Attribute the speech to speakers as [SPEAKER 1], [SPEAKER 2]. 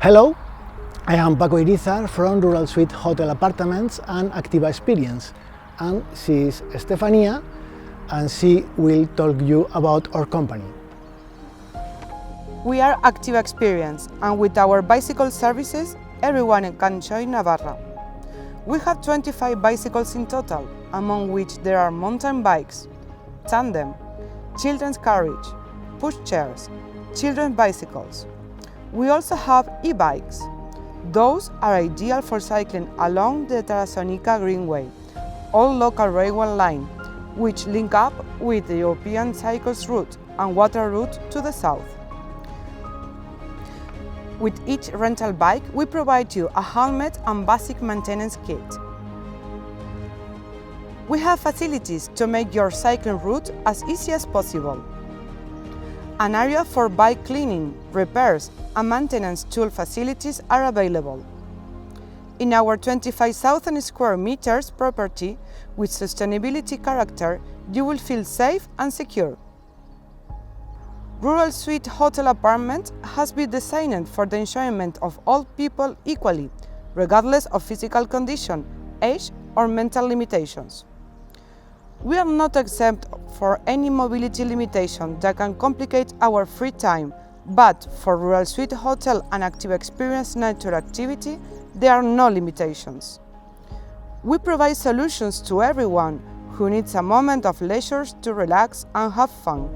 [SPEAKER 1] Hello, I am Paco Irizar from Rural Suite Hotel Apartments and Activa Experience, and she is Estefania, and she will talk you about our company.
[SPEAKER 2] We are Activa Experience, and with our bicycle services, everyone can enjoy Navarra. We have 25 bicycles in total, among which there are mountain bikes, tandem, children's carriage, pushchairs, children's bicycles. We also have e-bikes. Those are ideal for cycling along the Tarazonica Greenway, old local railway line, which link up with the European cycles route and water route to the south. With each rental bike, we provide you a helmet and basic maintenance kit. We have facilities to make your cycling route as easy as possible. An area for bike cleaning, repairs, and maintenance tool facilities are available. In our 25,000 square meters property with sustainability character, you will feel safe and secure. Rural Suite Hotel Apartment has been designed for the enjoyment of all people equally, regardless of physical condition, age, or mental limitations. We are not exempt for any mobility limitation that can complicate our free time, but for Rural Suite Hotel and Activa Experience nature activity, there are no limitations. We provide solutions to everyone who needs a moment of leisure to relax and have fun.